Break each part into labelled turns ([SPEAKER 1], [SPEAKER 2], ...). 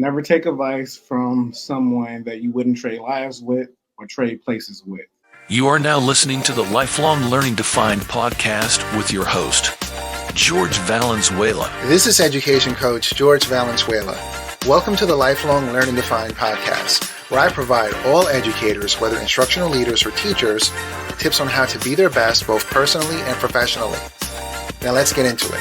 [SPEAKER 1] Never take advice from someone that you wouldn't trade lives with or trade places with.
[SPEAKER 2] You are now listening to the Lifelong Learning Defined podcast with your host, George Valenzuela.
[SPEAKER 3] This is education coach George Valenzuela. Welcome to the Lifelong Learning Defined podcast, where I provide all educators, whether instructional leaders or teachers, tips on how to be their best both personally and professionally. Now let's get into it.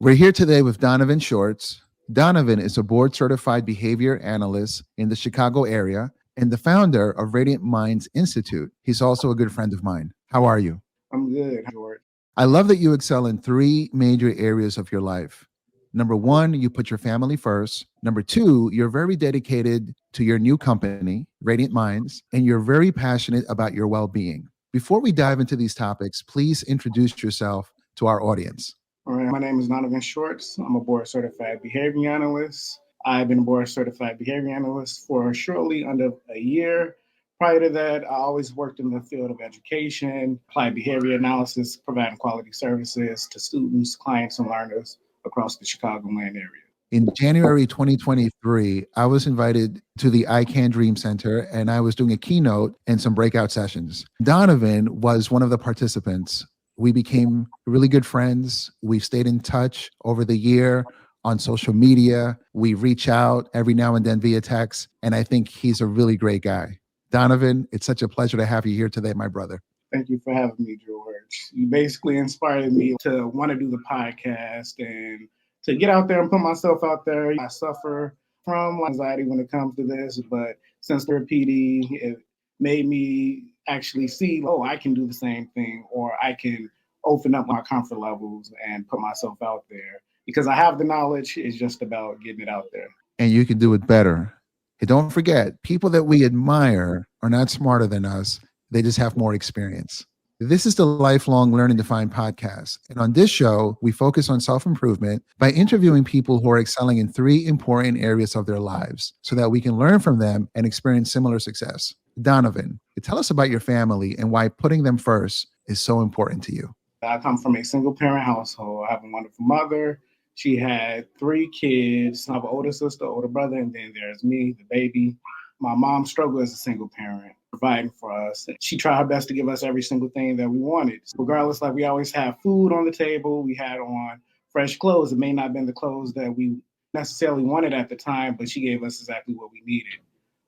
[SPEAKER 4] We're here today with Donovan Shorts. Donovan is a board-certified behavior analyst in the Chicago area and the founder of Radiant Minds Institute. He's also a good friend of mine. How are you?
[SPEAKER 1] I'm good, George.
[SPEAKER 4] I love that you excel in three major areas of your life. Number one, you put your family first. Number two, you're very dedicated to your new company, Radiant Minds, and you're very passionate about your well-being. Before we dive into these topics, please introduce yourself to our audience.
[SPEAKER 1] All right, my name is Donovan Shorts. I'm a board-certified behavior analyst. I've been a board-certified behavior analyst for shortly under a year. Prior to that, I always worked in the field of education, applied behavior analysis, providing quality services to students, clients, and learners across the Chicagoland area.
[SPEAKER 4] In January 2023, I was invited to the I Can Dream Center, and I was doing a keynote and some breakout sessions. Donovan was one of the participants. We became really good friends. We've stayed in touch over the year on social media. We reach out every now and then via text, and I think he's a really great guy. Donovan, it's such a pleasure to have you here today, my brother.
[SPEAKER 1] Thank you for having me, George. You basically inspired me to want to do the podcast and to get out there and put myself out there. I suffer from anxiety when it comes to this, but since the PD, it made me actually see, I can do the same thing, or I can open up my comfort levels and put myself out there. Because I have the knowledge, it's just about getting it out there.
[SPEAKER 4] And you can do it better. And don't forget, people that we admire are not smarter than us. They just have more experience. This is the Lifelong Learning Defined podcast. And on this show, we focus on self-improvement by interviewing people who are excelling in three important areas of their lives so that we can learn from them and experience similar success. Donovan, tell us about your family and why putting them first is so important to you.
[SPEAKER 1] I come from a single parent household. I have a wonderful mother. She had 3 kids. I have an older sister, older brother, and then there's me, the baby. My mom struggled as a single parent, providing for us. She tried her best to give us every single thing that we wanted. Regardless, we always have food on the table. We had on fresh clothes. It may not have been the clothes that we necessarily wanted at the time, but she gave us exactly what we needed.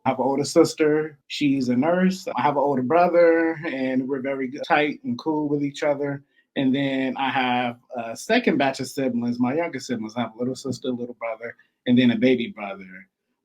[SPEAKER 1] I have an older sister. She's a nurse. I have an older brother, and we're very tight and cool with each other. And then I have a second batch of siblings, my younger siblings. I have a little sister, a little brother, and then a baby brother.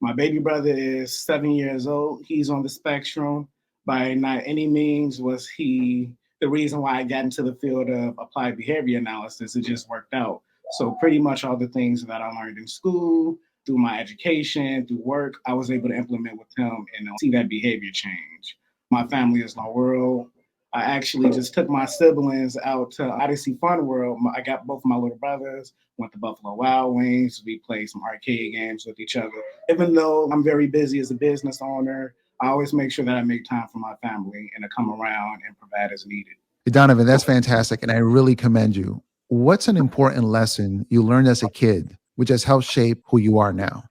[SPEAKER 1] My baby brother is 7 years old. He's on the spectrum. By not any means was he the reason why I got into the field of applied behavior analysis. It just worked out. So pretty much all the things that I learned in school, through my education, through work, I was able to implement with him and see that behavior change. My family is my world. I actually just took my siblings out to Odyssey Fun World. I got both of my little brothers, went to Buffalo Wild Wings. We played some arcade games with each other. Even though I'm very busy as a business owner, I always make sure that I make time for my family and to come around and provide as needed.
[SPEAKER 4] Donovan, that's fantastic. And I really commend you. What's an important lesson you learned as a kid, which has helped shape who you are now?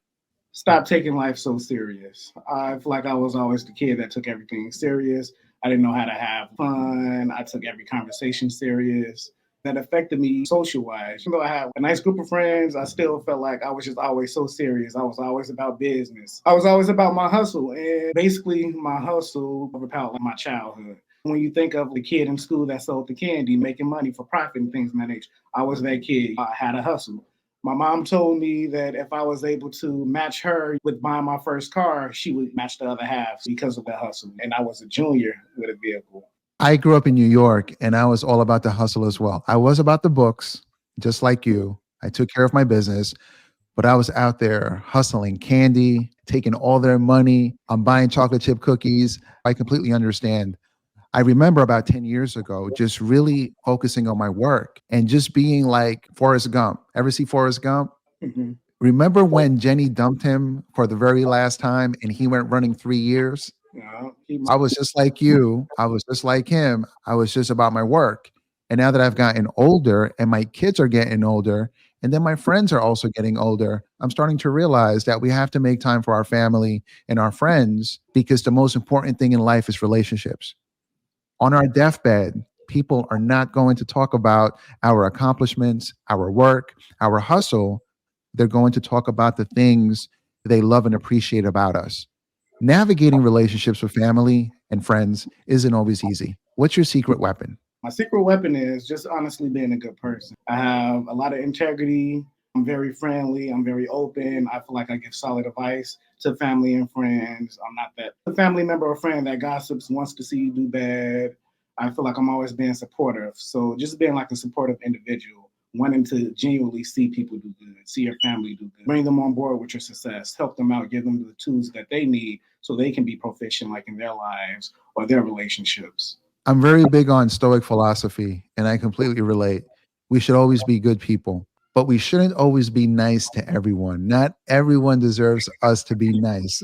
[SPEAKER 1] Stop taking life so serious. I feel like I was always the kid that took everything serious. I didn't know how to have fun. I took every conversation serious. That affected me social-wise. Even though I had a nice group of friends, I still felt like I was just always so serious. I was always about business. I was always about my hustle. And basically, my hustle overpowered my childhood. When you think of the kid in school that sold the candy, making money for profit and things of that nature, I was that kid. I had a hustle. My mom told me that if I was able to match her with buying my first car, she would match the other half because of the hustle. And I was a junior with a vehicle.
[SPEAKER 4] I grew up in New York and I was all about the hustle as well. I was about the books, just like you. I took care of my business, but I was out there hustling candy, taking all their money. I'm buying chocolate chip cookies. I completely understand. I remember about 10 years ago, just really focusing on my work and just being like Forrest Gump. Ever see Forrest Gump?
[SPEAKER 1] Mm-hmm.
[SPEAKER 4] Remember when Jenny dumped him for the very last time and he went running 3 years?
[SPEAKER 1] Yeah,
[SPEAKER 4] I was just like you. I was just like him. I was just about my work. And now that I've gotten older and my kids are getting older And then my friends are also getting older. I'm starting to realize that we have to make time for our family and our friends because the most important thing in life is relationships. On our deathbed, people are not going to talk about our accomplishments, our work, our hustle. They're going to talk about the things they love and appreciate about us. Navigating relationships with family and friends isn't always easy. What's your secret weapon?
[SPEAKER 1] My secret weapon is just honestly being a good person. I have a lot of integrity. I'm very friendly. I'm very open. I feel like I give solid advice to family and friends. I'm not that a family member or friend that gossips, wants to see you do bad. I feel like I'm always being supportive. So just being like a supportive individual, wanting to genuinely see people do good, see your family do good, bring them on board with your success, help them out, give them the tools that they need so they can be proficient like in their lives or their relationships.
[SPEAKER 4] I'm very big on Stoic philosophy, and I completely relate. We should always be good people, but we shouldn't always be nice to everyone. Not everyone deserves us to be nice.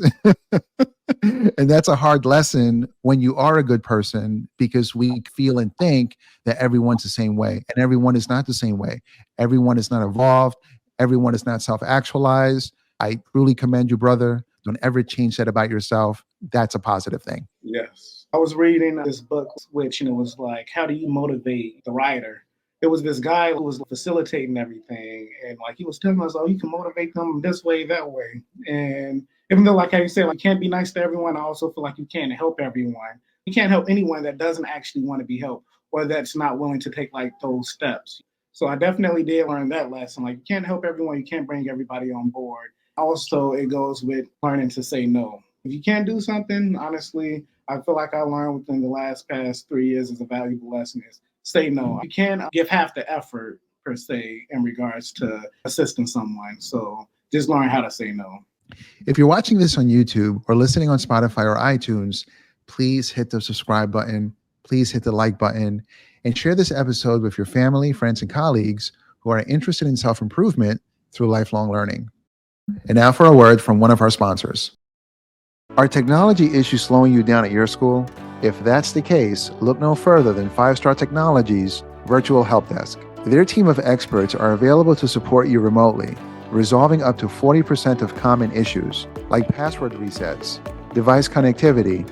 [SPEAKER 4] And that's a hard lesson when you are a good person because we feel and think that everyone's the same way, and everyone is not the same way. Everyone is not evolved. Everyone is not self actualized. I truly commend you, brother. Don't ever change that about yourself. That's a positive thing.
[SPEAKER 1] Yes. I was reading this book, which it was like, how do you motivate the writer? There was this guy who was facilitating everything, and like he was telling us, oh, you can motivate them this way, that way. And even though, like how you said, like you can't be nice to everyone, I also feel like you can't help everyone. You can't help anyone that doesn't actually want to be helped or that's not willing to take like those steps. So I definitely did learn that lesson. Like you can't help everyone, you can't bring everybody on board. Also, it goes with learning to say no. If you can't do something, honestly, I feel like I learned within the past 3 years is a valuable lesson is say no. You can't give half the effort per se in regards to assisting someone. So just learn how to say no.
[SPEAKER 4] If you're watching this on YouTube or listening on Spotify or iTunes, please hit the subscribe button. Please hit the like button and share this episode with your family, friends, and colleagues who are interested in self improvement through lifelong learning. And now for a word from one of our sponsors. Are technology issues slowing you down at your school? If that's the case, look no further than 5-Star Technology's Virtual Help Desk. Their team of experts are available to support you remotely, resolving up to 40% of common issues like password resets, device connectivity,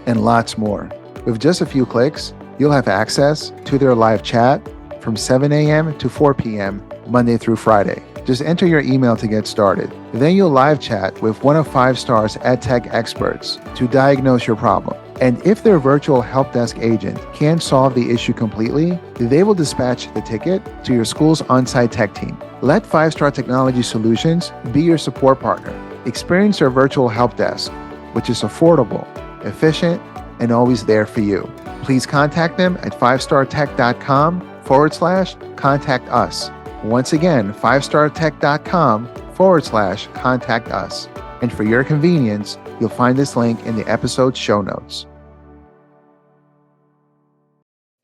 [SPEAKER 4] and lots more. With just a few clicks, you'll have access to their live chat from 7 a.m. to 4 p.m. Monday through Friday. Just enter your email to get started. Then you'll live chat with one of 5-Star's EdTech experts to diagnose your problem. And if their virtual help desk agent can't solve the issue completely, they will dispatch the ticket to your school's on-site tech team. Let 5-Star Technology Solutions be your support partner. Experience their virtual help desk, which is affordable, efficient, and always there for you. Please contact them at 5startech.com/contact us. Once again, 5startech.com/contact us. And for your convenience, you'll find this link in the episode show notes.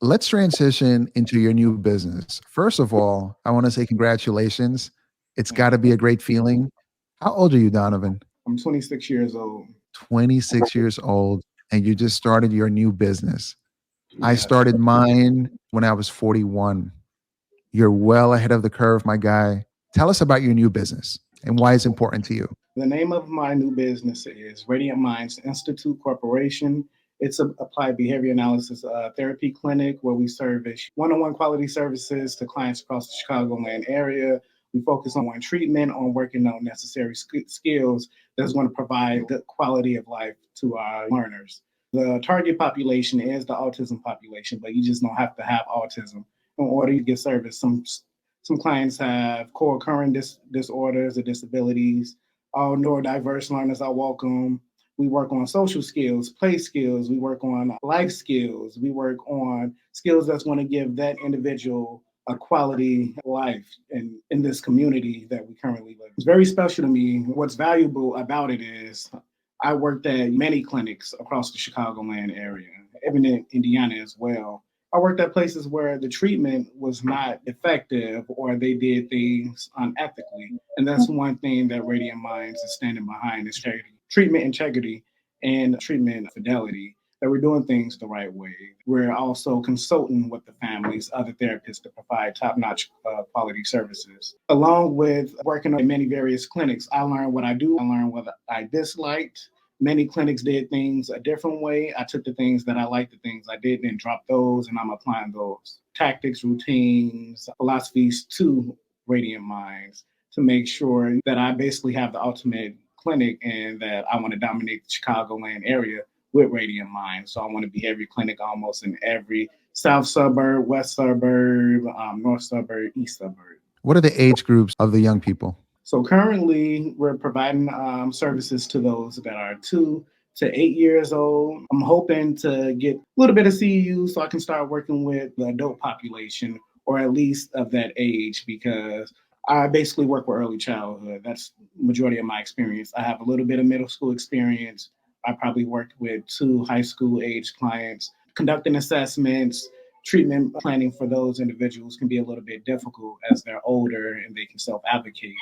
[SPEAKER 4] Let's transition into your new business. First of all, I want to say congratulations. It's got to be a great feeling. How old are you, Donovan?
[SPEAKER 1] I'm 26 years old.
[SPEAKER 4] 26 years old, and you just started your new business. I
[SPEAKER 1] Yes.
[SPEAKER 4] started mine when I was 41. You're well ahead of the curve, my guy. Tell us about your new business and why it's important to you.
[SPEAKER 1] The name of my new business is Radiant Minds Institute Corporation. It's a applied behavior analysis therapy clinic where we service one-on-one quality services to clients across the Chicagoland area. We focus on treatment, on working on necessary skills that's going to provide good quality of life to our learners. The target population is the autism population, but you just don't have to have autism in order to get service. Some clients have co-occurring disorders or disabilities. All neurodiverse learners are welcome. We work on social skills, play skills. We work on life skills. We work on skills that's going to give that individual a quality life in this community that we currently live. It's very special to me. What's valuable about it is I worked at many clinics across the Chicagoland area, even in Indiana as well. I worked at places where the treatment was not effective or they did things unethically. And that's one thing that Radiant Minds is standing behind is treatment integrity and treatment fidelity. that we're doing things the right way. We're also consulting with the families, other therapists to provide top-notch quality services. Along with working in many various clinics, I learned what I do, I learned what I disliked. Many clinics did things a different way. I took the things that I liked, the things I didn't, and dropped those, and I'm applying those tactics, routines, philosophies to Radiant Minds to make sure that I basically have the ultimate clinic and that I want to dominate the Chicagoland area with Radiant Minds. So I want to be every clinic almost in every south suburb, west suburb, north suburb, east suburb.
[SPEAKER 4] What are the age groups of the young people?
[SPEAKER 1] So currently, we're providing services to those that are 2 to 8 years old. I'm hoping to get a little bit of CEU so I can start working with the adult population, or at least of that age, because I basically work with early childhood. That's the majority of my experience. I have a little bit of middle school experience. I probably worked with 2 high school age clients. Conducting assessments, treatment planning for those individuals can be a little bit difficult as they're older and they can self-advocate.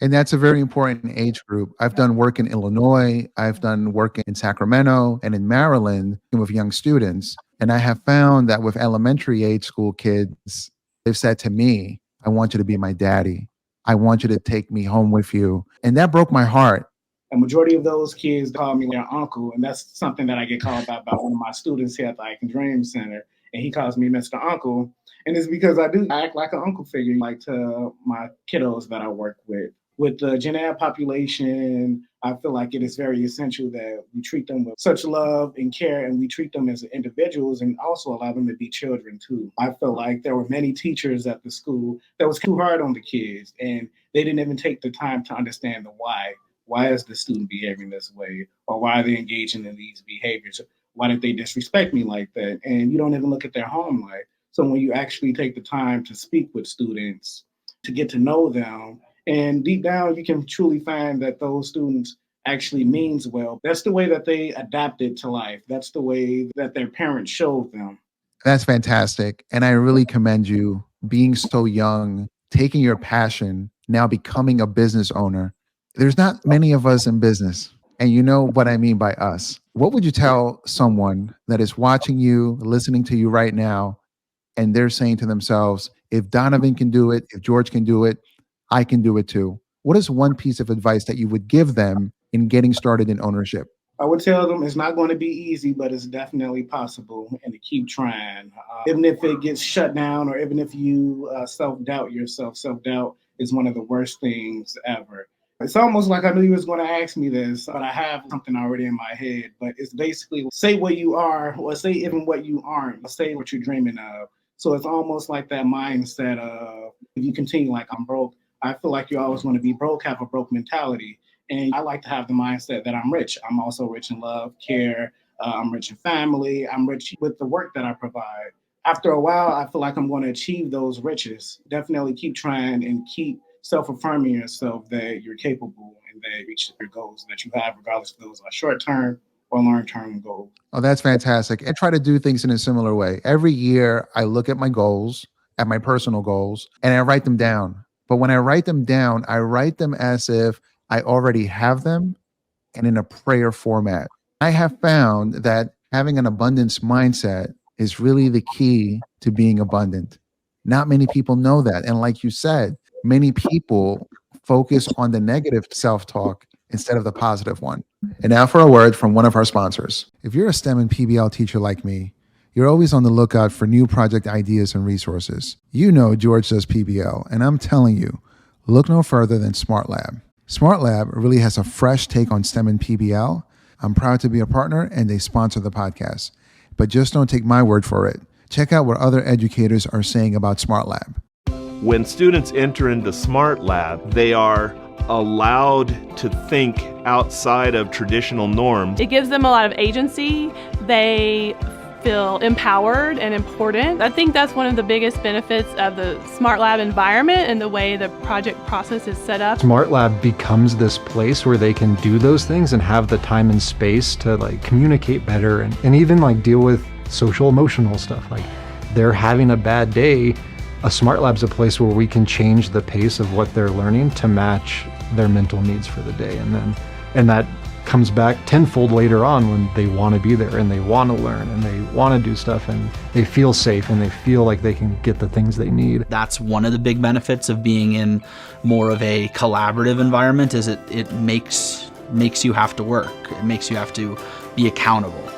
[SPEAKER 4] And that's a very important age group. I've done work in Illinois. I've done work in Sacramento and in Maryland with young students. And I have found that with elementary age school kids, they've said to me, I want you to be my daddy. I want you to take me home with you. And that broke my heart.
[SPEAKER 1] A majority of those kids call me their uncle. And that's something that I get called out by one of my students here at the Icon Dream Center. And he calls me Mr. Uncle. And it's because I act like an uncle figure, like to my kiddos that I work with. With the Gen Ed population, I feel like it is very essential that we treat them with such love and care, and we treat them as individuals and also allow them to be children too. I feel like there were many teachers at the school that was too hard on the kids, and they didn't even take the time to understand the why. Why is the student behaving this way? Or why are they engaging in these behaviors? Why did they disrespect me like that? And you don't even look at their home life. So when you actually take the time to speak with students, to get to know them, and deep down, you can truly find that those students actually means well. That's the way that they adapted to life. That's the way that their parents showed them.
[SPEAKER 4] That's fantastic. And I really commend you being so young, taking your passion, now becoming a business owner. There's not many of us in business. And you know what I mean by us. What would you tell someone that is watching you, listening to you right now, and they're saying to themselves, if Donovan can do it, if George can do it, I can do it too. What is one piece of advice that you would give them in getting started in ownership?
[SPEAKER 1] I would tell them it's not going to be easy, but it's definitely possible, and to keep trying. Even if it gets shut down, or even if you self-doubt yourself, self-doubt is one of the worst things ever. It's almost like I knew you was going to ask me this, but I have something already in my head. But it's basically say what you are, or say even what you aren't, say what you're dreaming of. So it's almost like that mindset of, if you continue like I'm broke, I feel like you always want to be broke, have a broke mentality. And I like to have the mindset that I'm rich. I'm also rich in love, care. I'm rich in family. I'm rich with the work that I provide. After a while, I feel like I'm going to achieve those riches. Definitely keep trying and keep self-affirming yourself that you're capable and that you reach your goals that you have, regardless if those are short-term or long-term goals.
[SPEAKER 4] Oh, that's fantastic. I try to do things in a similar way. Every year, I look at my goals, at my personal goals, and I write them down. But when I write them down, I write them as if I already have them and in a prayer format. I have found that having an abundance mindset is really the key to being abundant. Not many people know that. And like you said, many people focus on the negative self-talk instead of the positive one. And now for a word from one of our sponsors. If you're a STEM and PBL teacher like me, you're always on the lookout for new project ideas and resources. You know George does PBL, and I'm telling you, look no further than SmartLab. SmartLab really has a fresh take on STEM and PBL. I'm proud to be a partner, and they sponsor the podcast. But just don't take my word for it. Check out what other educators are saying about SmartLab.
[SPEAKER 5] When students enter into SmartLab, they are allowed to think outside of traditional norms.
[SPEAKER 6] It gives them a lot of agency. They feel empowered and important. I think that's one of the biggest benefits of the SmartLab environment and the way the project process is set up.
[SPEAKER 7] SmartLab becomes this place where they can do those things and have the time and space to communicate better and even deal with social emotional stuff. They're having a bad day. A SmartLab's a place where we can change the pace of what they're learning to match their mental needs for the day. And that comes back tenfold later on when they want to be there and they want to learn and they want to do stuff and they feel safe and they feel like they can get the things they need.
[SPEAKER 8] That's one of the big benefits of being in more of a collaborative environment is it makes you have to work. It makes you have to be accountable.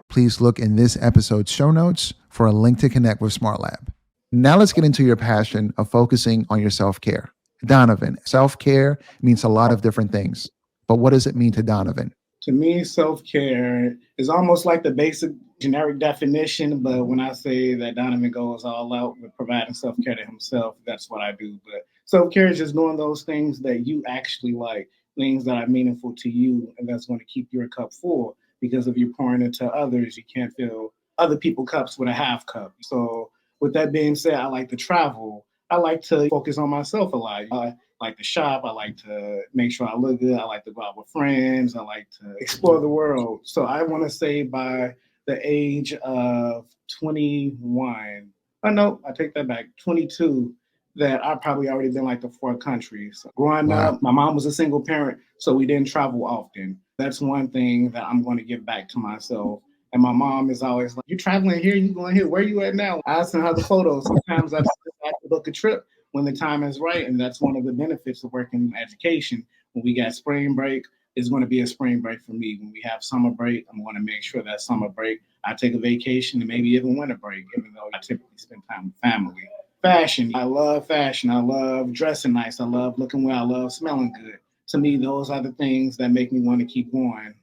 [SPEAKER 4] Please look in this episode's show notes for a link to connect with SmartLab. Now let's get into your passion of focusing on your self-care. Donovan, self-care means a lot of different things, but what does it mean to Donovan?
[SPEAKER 1] To me, self-care is almost like the basic generic definition, but when I say that Donovan goes all out with providing self-care to himself, that's what I do. But self-care is just doing those things that you actually like, things that are meaningful to you, and that's going to keep your cup full. Because if you're pouring into others, you can't fill other people's cups with a half cup. So with that being said, I like to travel. I like to focus on myself a lot. I like to shop. I like to make sure I look good. I like to go out with friends. I like to explore the world. So I want to say by the age of 21, oh no, I take that back, 22, that I've probably already been like to 4 countries. Growing up, my mom was a single parent, so we didn't travel often. That's one thing that I'm going to give back to myself. And my mom is always like, "You traveling here? You going here? Where you at now?" I send her the photos. Sometimes I have to book a trip when the time is right. And that's one of the benefits of working in education. When we got spring break, it's going to be a spring break for me. When we have summer break, I'm going to make sure that summer break, I take a vacation and maybe even winter break, even though I typically spend time with family. Fashion. I love fashion. I love dressing nice. I love looking well. I love smelling good. To me, those are the things that make me want to keep going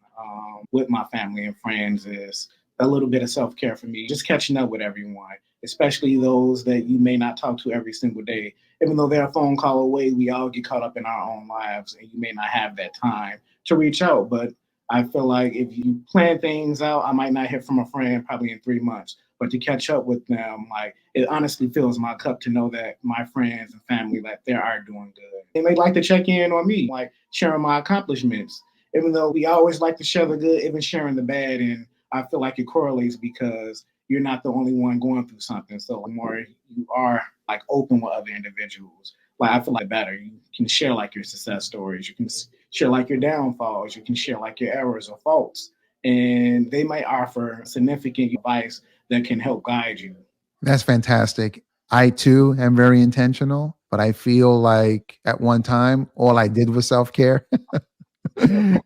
[SPEAKER 1] with my family and friends is a little bit of self-care for me, just catching up with everyone, especially those that you may not talk to every single day. Even though they're a phone call away, we all get caught up in our own lives and you may not have that time to reach out. But I feel like if you plan things out, I might not hear from a friend probably in 3 months, but to catch up with them, like it honestly fills my cup to know that my friends and family, like they are doing good. They may like to check in on me, like sharing my accomplishments, even though we always like to share the good, even sharing the bad. And I feel like it correlates because you're not the only one going through something. So the more you are like open with other individuals, like I feel like better. You can share like your success stories. You can share like your downfalls. You can share like your errors or faults. And they might offer significant advice that can help guide you.
[SPEAKER 4] That's fantastic. I too am very intentional, but I feel like at one time, all I did was self-care.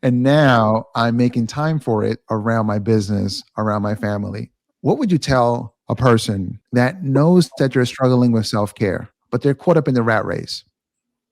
[SPEAKER 4] And now I'm making time for it around my business, around my family. What would you tell a person that knows that they're struggling with self-care, but they're caught up in the rat race?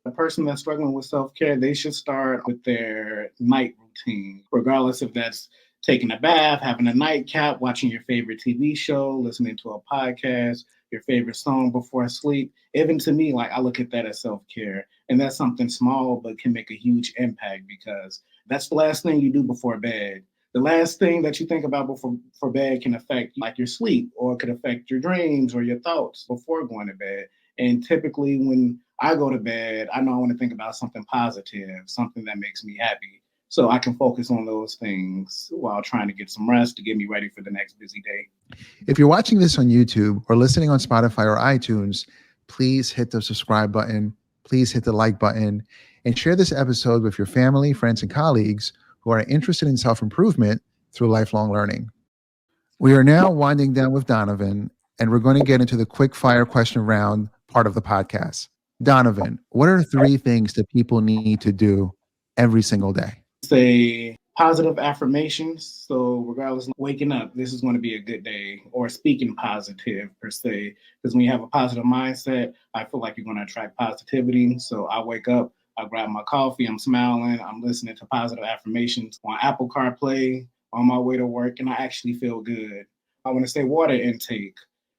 [SPEAKER 1] A person that's struggling with self-care, they should start with their night routine, regardless if that's taking a bath, having a nightcap, watching your favorite TV show, listening to a podcast, your favorite song before sleep. Even to me, like I look at that as self-care. And that's something small, but can make a huge impact because that's the last thing you do before bed. The last thing that you think about before bed can affect like your sleep, or it could affect your dreams or your thoughts before going to bed. And typically when I go to bed, I know I want to think about something positive, something that makes me happy. So I can focus on those things while trying to get some rest to get me ready for the next busy day.
[SPEAKER 4] If you're watching this on YouTube or listening on Spotify or iTunes, please hit the subscribe button. Please hit the like button and share this episode with your family, friends, and colleagues who are interested in self-improvement through lifelong learning. We are now winding down with Donovan, and we're going to get into the quick fire question round part of the podcast. Donovan, what are 3 things that people need to do every single day?
[SPEAKER 1] Say positive affirmations. So regardless of waking up, this is going to be a good day, or speaking positive per se. Because when you have a positive mindset, I feel like you're going to attract positivity. So I wake up, I grab my coffee, I'm smiling, I'm listening to positive affirmations on Apple CarPlay on my way to work, and I actually feel good. I want to say water intake.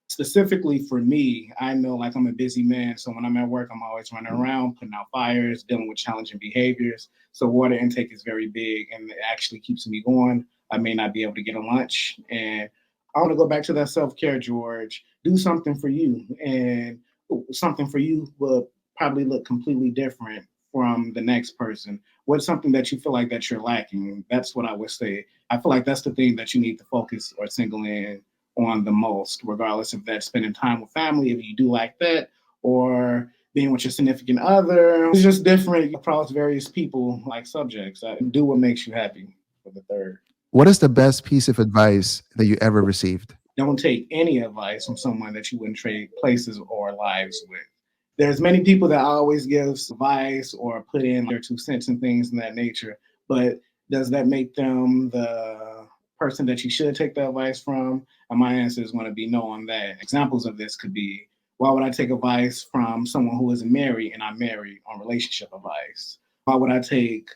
[SPEAKER 1] Specifically for me, I know like I'm a busy man. So when I'm at work, I'm always running around, putting out fires, dealing with challenging behaviors. So water intake is very big and it actually keeps me going. I may not be able to get a lunch. And I want to go back to that self-care, George. Do something for you. And something for you will probably look completely different from the next person. What's something that you feel like that you're lacking? That's what I would say. I feel like that's the thing that you need to focus or single in on the most, regardless if that's spending time with family, if you do like that, or being with your significant other. It's just different across various people, like subjects. Do what makes you happy for the third.
[SPEAKER 4] What is the best piece of advice that you ever received?
[SPEAKER 1] Don't take any advice from someone that you wouldn't trade places or lives with. There's many people that always give advice or put in their 2 cents and things in that nature, but does that make them the person that you should take the advice from? And my answer is going to be no on that. Examples of this could be, why would I take advice from someone who isn't married and I'm married on relationship advice? Why would I take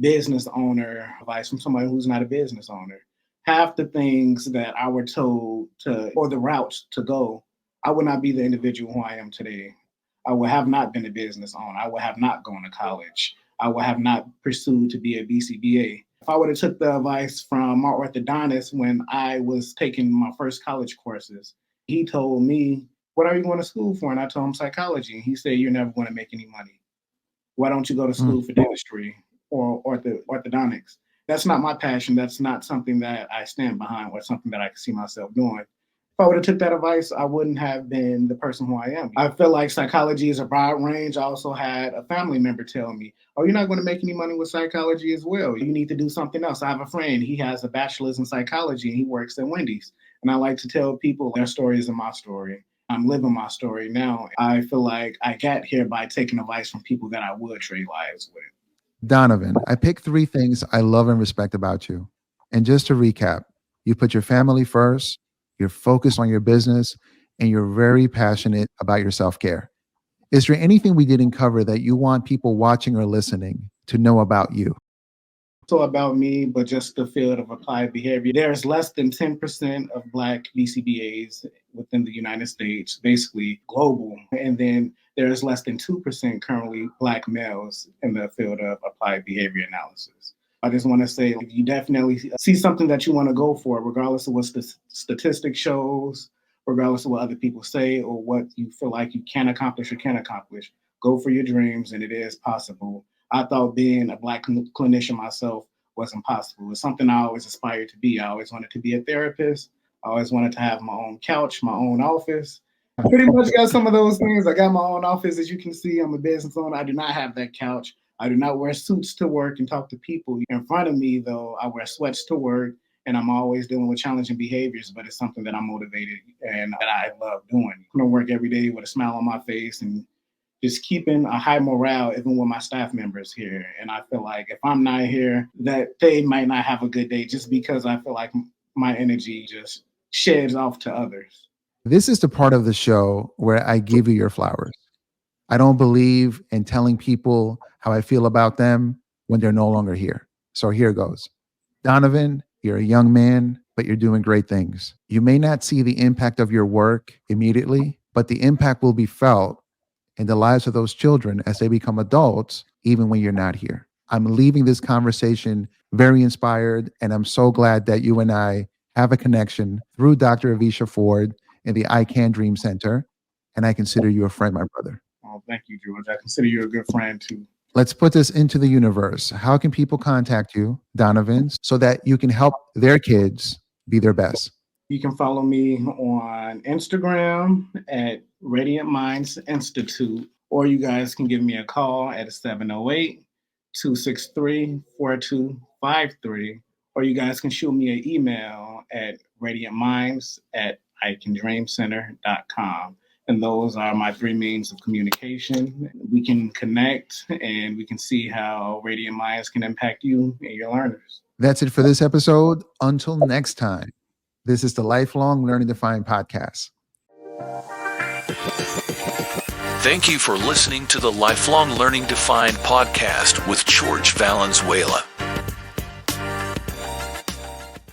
[SPEAKER 1] business owner advice from somebody who's not a business owner? Half the things that I were told to, or the routes to go, I would not be the individual who I am today. I would have not been a business owner. I would have not gone to college. I would have not pursued to be a BCBA. If I would have took the advice from my orthodontist when I was taking my first college courses, he told me, what are you going to school for? And I told him psychology. And he said, you're never going to make any money. Why don't you go to school for dentistry or orthodontics? That's not my passion. That's not something that I stand behind or something that I can see myself doing. If I would have took that advice, I wouldn't have been the person who I am. I feel like psychology is a broad range. I also had a family member tell me, oh, you're not going to make any money with psychology as well. You need to do something else. I have a friend. He has a bachelor's in psychology and he works at Wendy's. And I like to tell people their story isn't my story. I'm living my story now. I feel like I got here by taking advice from people that I would trade lives with.
[SPEAKER 4] Donovan, I picked 3 things I love and respect about you. And just to recap, you put your family first, you're focused on your business, and you're very passionate about your self-care. Is there anything we didn't cover that you want people watching or listening to know about you?
[SPEAKER 1] So about me, but just the field of applied behavior. There's less than 10% of Black BCBAs within the United States, basically global. And then there's less than 2% currently Black males in the field of applied behavior analysis. I just want to say, if you definitely see something that you want to go for, regardless of what the statistic shows, regardless of what other people say or what you feel like you can accomplish or can't accomplish, go for your dreams, and it is possible. I thought being a Black clinician myself was impossible. It's something I always aspired to be. I always wanted to be a therapist. I always wanted to have my own couch, my own office. I pretty much got some of those things. I got my own office. As you can see, I'm a business owner. I do not have that couch. I do not wear suits to work and talk to people. In front of me, though, I wear sweats to work, and I'm always dealing with challenging behaviors, but it's something that I'm motivated and that I love doing. I'm going to work every day with a smile on my face and just keeping a high morale even with my staff members here. And I feel like if I'm not here, that they might not have a good day just because I feel like my energy just sheds off to others.
[SPEAKER 4] This is the part of the show where I give you your flowers. I don't believe in telling people how I feel about them when they're no longer here. So here goes. Donovan, you're a young man, but you're doing great things. You may not see the impact of your work immediately, but the impact will be felt in the lives of those children as they become adults, even when you're not here. I'm leaving this conversation very inspired, and I'm so glad that you and I have a connection through Dr. Avisha Ford in the I Can Dream Center, and I consider you a friend, my brother.
[SPEAKER 1] Oh, thank you, George. I consider you a good friend, too.
[SPEAKER 4] Let's put this into the universe. How can people contact you, Donovan, so that you can help their kids be their best?
[SPEAKER 1] You can follow me on Instagram at Radiant Minds Institute, or you guys can give me a call at 708-263-4253, or you guys can shoot me an email at radiantminds@icandreamcenter.com. And those are my 3 means of communication. We can connect and we can see how Radiant Minds can impact you and your learners.
[SPEAKER 4] That's it for this episode. Until next time, this is the Lifelong Learning Defined podcast.
[SPEAKER 2] Thank you for listening to the Lifelong Learning Defined podcast with George Valenzuela.